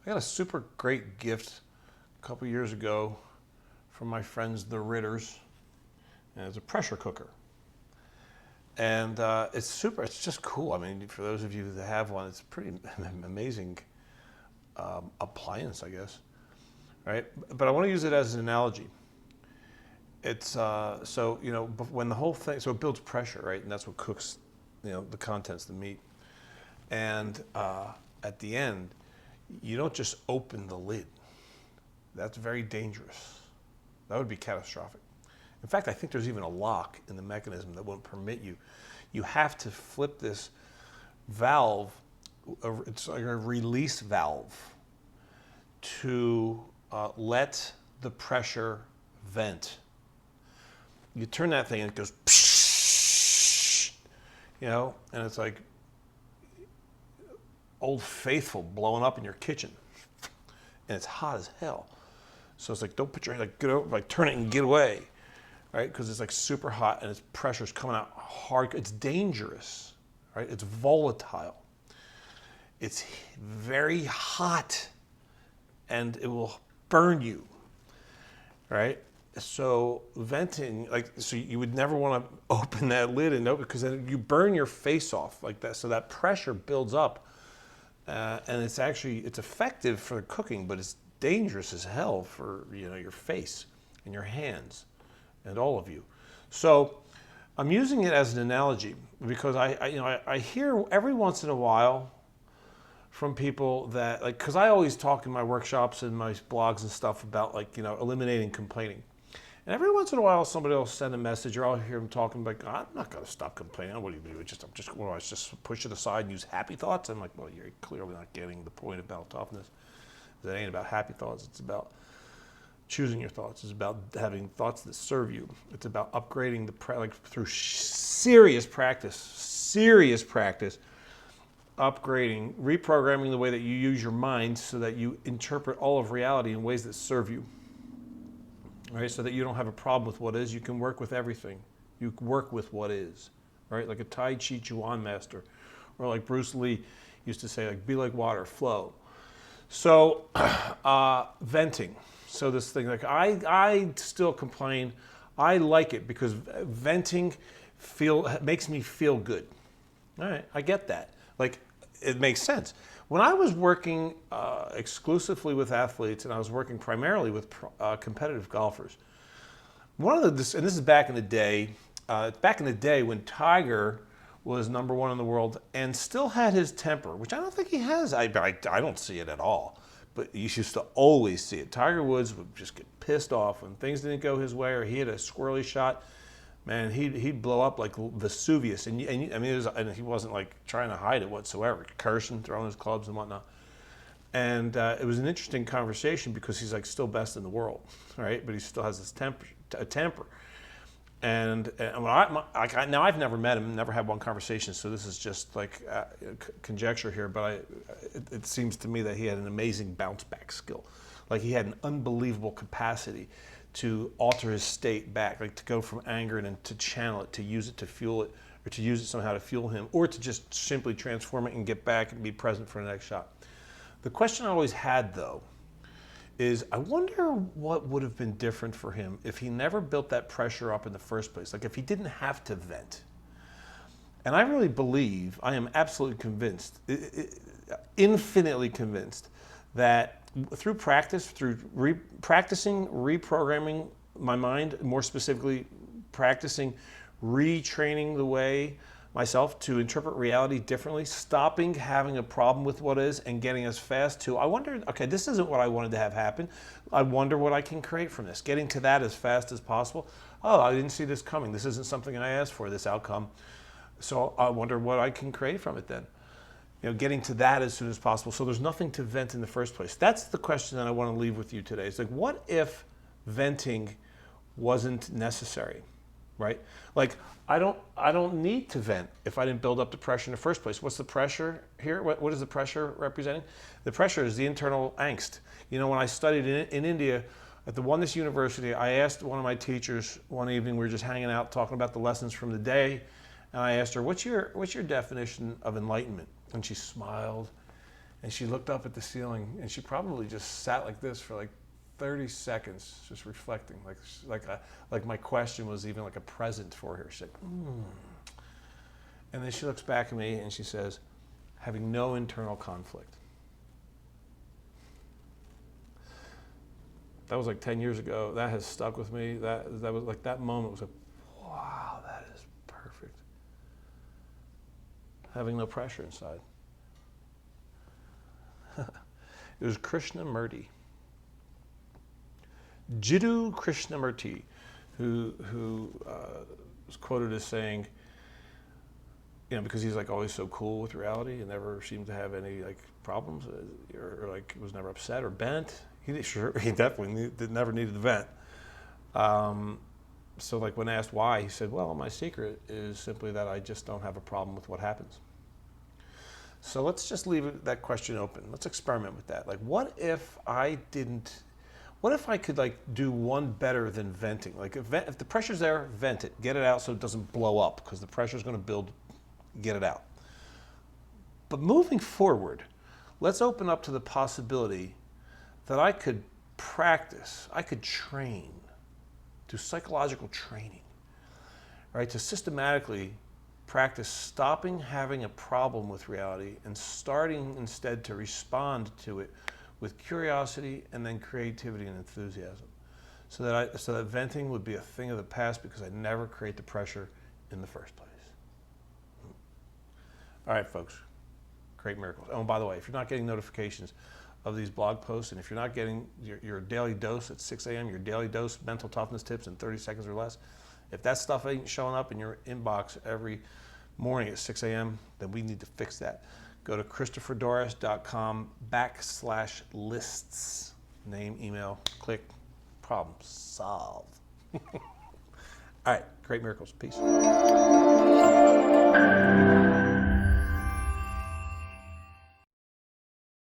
I got a super great gift a couple years ago from my friends, the Ritters, and it's a pressure cooker. And it's just cool. I mean, for those of you that have one, it's a pretty amazing appliance, I guess, right? But I want to use it as an analogy. It's so, when the whole thing, so it builds pressure, right? And that's what cooks, the contents, the meat. And at the end, you don't just open the lid. That's very dangerous. That would be catastrophic. In fact, I think there's even a lock in the mechanism that won't permit you. You have to flip this valve, it's like a release valve, to let the pressure vent. You turn that thing and it goes, psh, and it's like Old Faithful blowing up in your kitchen. And it's hot as hell. So it's like, don't put your hand, get over, turn it and get away, right? Because it's like super hot and its pressure's coming out hard. It's dangerous, right? It's volatile. It's very hot and it will burn you, right? So venting, so you would never want to open that lid and open, because then you burn your face off like that. So that pressure builds up, and it's effective for cooking, but it's dangerous as hell for your face and your hands and all of you. So I'm using it as an analogy because I hear every once in a while from people that, because I always talk in my workshops and my blogs and stuff about eliminating complaining. And every once in a while, somebody will send a message, or I'll hear them talking like, I'm not going to stop complaining. What do you do? I just push it aside and use happy thoughts. I'm like, well, you're clearly not getting the point of mental toughness. It ain't about happy thoughts. It's about choosing your thoughts. It's about having thoughts that serve you. It's about upgrading through serious practice, upgrading, reprogramming the way that you use your mind so that you interpret all of reality in ways that serve you. Right, so that you don't have a problem with what is. You can work with everything. You work with what is, right? Like a Tai Chi Chuan master, or like Bruce Lee used to say, be like water, flow. So venting. So this thing, I still complain. I like it because venting makes me feel good. All right, I get that. It makes sense. When I was working exclusively with athletes, and I was working primarily with competitive golfers, and this is back in the day when Tiger was #1 in the world and still had his temper, which I don't think he has. I don't see it at all, but you used to always see it. Tiger Woods would just get pissed off when things didn't go his way, or he had a squirrely shot. Man, he'd blow up like Vesuvius, and he wasn't trying to hide it whatsoever, cursing, throwing his clubs and whatnot. And it was an interesting conversation because he's still best in the world, right? But he still has this temper. And now I've never met him, never had one conversation, so this is just conjecture here. But it seems to me that he had an amazing bounce back skill, he had an unbelievable capacity to alter his state back, to go from anger and to channel it, to use it to fuel it, or to use it somehow to fuel him, or to just simply transform it and get back and be present for the next shot. The question I always had, though, is I wonder what would have been different for him if he never built that pressure up in the first place, if he didn't have to vent. And I really believe, I am absolutely convinced, infinitely convinced, that through practice, through practicing reprogramming my mind, more specifically practicing retraining the way myself to interpret reality differently, stopping having a problem with what is and getting us fast to, I wonder, okay, this isn't what I wanted to have happen. I wonder what I can create from this. Getting to that as fast as possible. Oh, I didn't see this coming. This isn't something I asked for, this outcome. So I wonder what I can create from it then. Getting to that as soon as possible. So there's nothing to vent in the first place. That's the question that I want to leave with you today. It's what if venting wasn't necessary, right? I don't need to vent if I didn't build up the pressure in the first place. What's the pressure here? What is the pressure representing? The pressure is the internal angst. When I studied in India at the Oneness University, I asked one of my teachers one evening, we were just hanging out talking about the lessons from the day, and I asked her, what's your definition of enlightenment? And she smiled And she looked up at the ceiling, and she probably just sat like this for like 30 seconds, just reflecting, like my question was even like a present for her. She's like, And then she looks back at me and she says, having no internal conflict. That was like 10 years ago. That has stuck with me. That was like, that moment was like, wow, that is perfect. Having no pressure inside. It was Krishnamurti. Jiddu Krishnamurti, who was quoted as saying, you know, because he's like always so cool with reality and never seemed to have any like problems or like was never upset or bent. He definitely never needed to vent. So like when asked why, he said, well, my secret is simply that I just don't have a problem with what happens. So let's just leave that question open. Let's experiment with that. Like, what if I could like do one better than venting? Like if the pressure's there, vent it, get it out so it doesn't blow up, because the pressure's going to build, get it out. But moving forward, let's open up to the possibility that I could practice, I could train, do psychological training, right? To systematically practice stopping having a problem with reality and starting instead to respond to it with curiosity and then creativity and enthusiasm. So that venting would be a thing of the past because I never create the pressure in the first place. All right, folks, create miracles. Oh, and by the way, if you're not getting notifications of these blog posts, and if you're not getting your daily dose at 6 a.m., your daily dose mental toughness tips in 30 seconds or less, if that stuff ain't showing up in your inbox every morning at 6 a.m., then we need to fix that. Go to ChristopherDorris.com/lists. Name, email, click, problem solved. All right, create miracles. Peace.